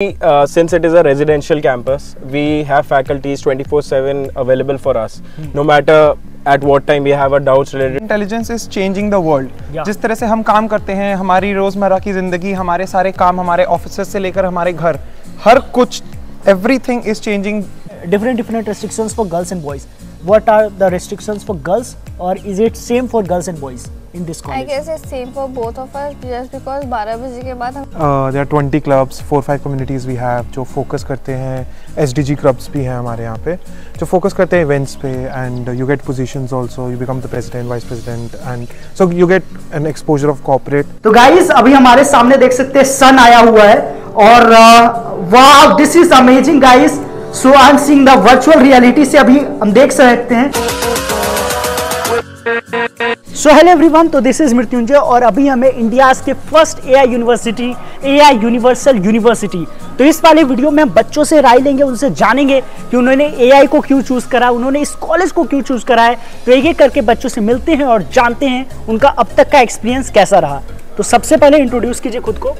Since it is a residential campus, we have faculties 24/7 available for us. No matter at what time we have a doubts related. Intelligence is changing the world. जिस तरह से हम काम करते हैं, हमारी रोज़मर्रा की ज़िंदगी, हमारे सारे काम, हमारे ऑफिस से लेकर हमारे घर, हर कुछ, everything is changing. Different restrictions for girls and boys. What are the restrictions for girls, or is it same for girls and boys in this college? I guess it's same for both of us, just because 12 बजे के बाद हम There are 20 clubs, 4-5 communities we have जो focus करते हैं. SDG clubs भी हैं हमारे यहाँ पे जो focus करते हैं events पे, and you get positions also. You become the president, vice president, and so you get an exposure of corporate. तो गाइस अभी हमारे सामने देख सकते हैं सन आया हुआ है और wow, this is amazing guys. So I am seeing the virtual reality से अभी हम देख सकते हैं. सो हेलो एवरीवन, तो दिस इज मृत्युंजय और अभी हमें इंडिया के first AI university, AI universal university. तो इस वाले वीडियो में हम बच्चों से राय लेंगे, उनसे जानेंगे कि उन्होंने एआई को क्यों चूज करा, उन्होंने इस कॉलेज को क्यों चूज करा है. तो एक एक करके बच्चों से मिलते हैं और जानते हैं उनका अब तक का एक्सपीरियंस कैसा रहा. तो सबसे पहले इंट्रोड्यूस कीजिए खुद को.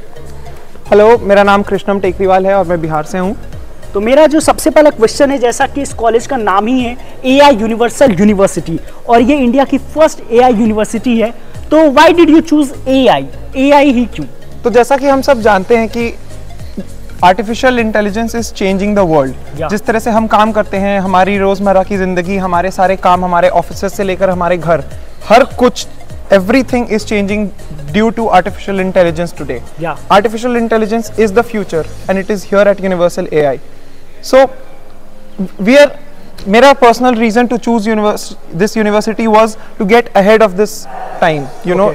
हेलो, मेरा नाम कृष्णम टेकरीवाल है और मैं बिहार से हूँ. तो मेरा जो सबसे पहला क्वेश्चन है, जैसा कि इस कॉलेज का नाम ही है एआई यूनिवर्सल यूनिवर्सिटी और ये इंडिया की फर्स्ट एआई यूनिवर्सिटी है, तो why did you choose AI? AI ही क्यों? तो जैसा कि हम सब जानते हैं कि artificial intelligence is changing the world. जिस तरह से हम काम करते हैं, हमारी रोज़मर्रा की ज़िंदगी, हमारे सारे काम, हमारे ऑफिस से लेकर हमारे घर, हर कुछ, everything is changing due to artificial intelligence today. Artificial intelligence is the future and it is here at Universal AI. So मेरा personal reason to choose this university was to get ahead of this time. You know,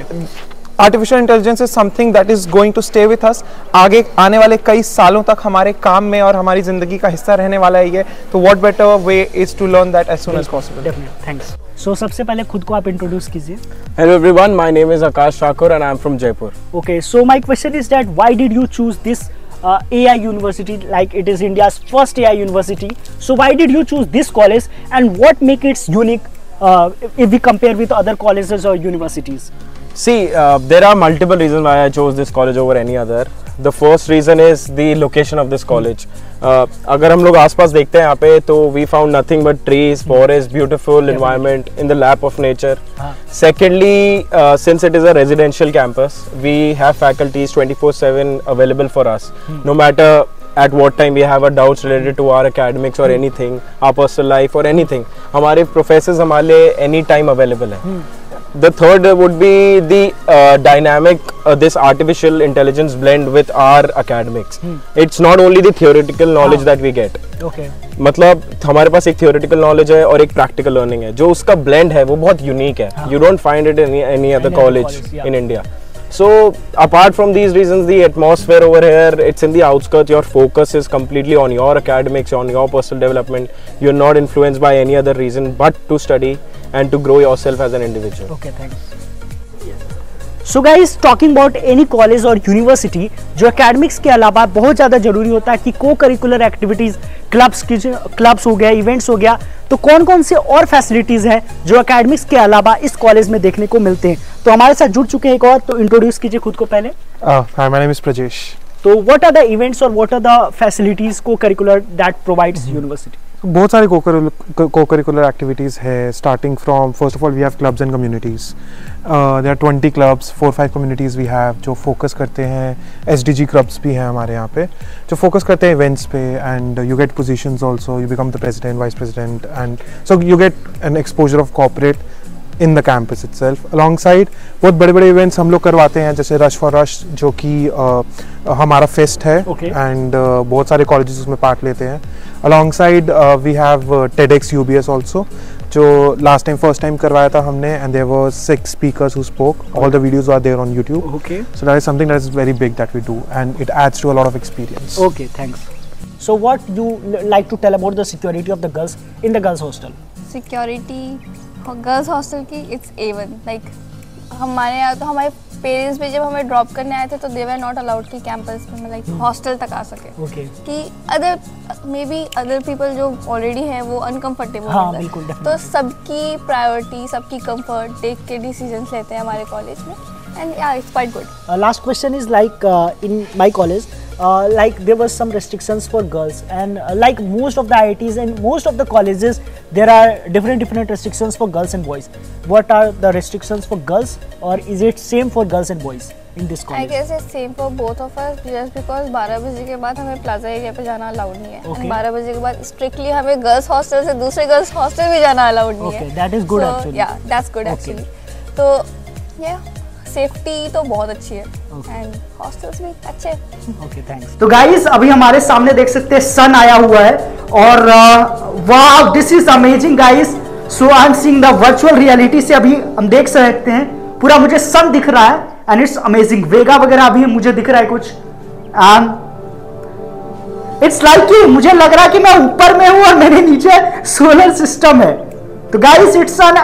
artificial intelligence is something that is going to stay with us. आगे आने वाले कई सालों तक हमारे काम में और हमारी जिंदगी का हिस्सा रहने वाला है ये. तो what better way is to learn that as soon as possible. Definitely. Thanks. So सबसे पहले खुद को आप इंट्रोड्यूस कीजिए. Hello everyone, my name is Akash Thakur and I am from Jaipur. Okay, so my question is that why did you choose this AI university, like it is India's first AI university? So why did you choose this college and what make it unique if we compare with other colleges or universities? See, there are multiple reasons why I chose this college over any other. The first reason is the location of this college. अगर हम लोग आसपास देखते हैं यहाँ पे, तो we found nothing but trees, forest, beautiful environment in the lap of nature. Secondly, since it is a residential campus, we have faculties 24/7 available for us. No matter at what time we have a doubts related to our academics or anything, our personal life or anything, हमारे professors हमारे लिए any time available है. The third would be the dynamic, this artificial intelligence blend with our academics. It's not only the theoretical knowledge that we get. Okay. मतलब हमारे पास एक theoretical knowledge है और एक practical learning है, जो उसका blend है वो बहुत unique है. You don't find it in any other college in India. So apart from these reasons, the atmosphere over here, it's in the outskirts. Your focus is completely on your academics, on your personal development. You're not influenced by any other reason but to study and to grow yourself as an individual. Okay, thanks. So guys, talking about any college or university, जो academics के अलावा बहुत ज़्यादा जरूरी होता है कि co-curricular activities, clubs हो गया, इवेंट्स हो गया, तो कौन कौन से और फैसिलिटीज हैं जो एकेडमिक्स के अलावा इस कॉलेज में देखने को मिलते हैं. तो हमारे साथ जुड़ चुके हैं एक और, तो इंट्रोड्यूस कीजिए खुद को पहले. Hi, my name is Prajesh. तो व्हाट आर द इवेंट्स और what are the facilities co-curricular that provides university? बहुत सारे co-curricular activities है. Starting from, first of all, we have clubs and communities. There are 20 clubs, 4-5 communities we have जो focus करते हैं. SDG clubs भी हैं हमारे यहाँ पे जो focus करते हैं events पे, and you get positions also. You become the president, vice president, and so you get an exposure of corporate in the campus itself. Alongside बहुत बड़े-बड़े events हम लोग करवाते हैं, जैसे Rush for Rush जो कि हमारा फेस्ट है, and बहुत सारे colleges उसमें पार्ट लेते हैं. Alongside we have TEDx UBS also जो last time first time करवाया था हमने, and there were 6 speakers who spoke. All the videos are there on YouTube. Okay. So that is something that is very big that we do, and it adds to a lot of experience. Okay, thanks. So what you like to tell about the security of the girls in the girls hostel? security girls hostel की it's A1. Like हमारे यहाँ तो हमारे parents भी जब हमें drop करने आए थे तो दे वर नॉट अलाउड कि कैंपस में लाइक हॉस्टल तक आ सके. कि other may be other people जो ऑलरेडी हैं वो अनकंफर्टेबल है, तो सबकी प्रायोरिटी, सबकी कंफर्ट देख के डिसीजंस लेते हैं हमारे कॉलेज में, and yeah, it's quite good. Last question is like in my college like there was some restrictions for girls, and like most of the IITs and most of the colleges, there are different restrictions for girls and boys. What are the restrictions for girls, or is it same for girls and boys in this college? I guess it's same for both of us, just because 12 बजे के बाद हमें plaza area पे जाना allowed नहीं है, and 12 बजे के बाद स्ट्रिक्टली हमें गर्ल्स हॉस्टल से दूसरे गर्ल्स हॉस्टल भी जाना अलाउड नहीं है. Okay, that is good actually. Yeah, that's good actually. तो yeah, सेफ्टी तो बहुत अच्छी है, एंड हॉस्टल्स भी अच्छे हैं. Okay, thanks. तो गाइस अभी हमारे सामने देख सकते हैं सन आया हुआ है, और wow, this is amazing guys. So I am seeing the virtual reality से अभी हम देख सकते हैं पूरा मुझे सन दिख रहा है, एंड इट्स अमेजिंग. वेगा वगैरह अभी मुझे दिख रहा है कुछ, एंड इट्स लाइक कि मुझे लग रहा है कि मैं ऊपर में हूं और मेरे नीचे सोलर सिस्टम है. तो गाइस इट्स एन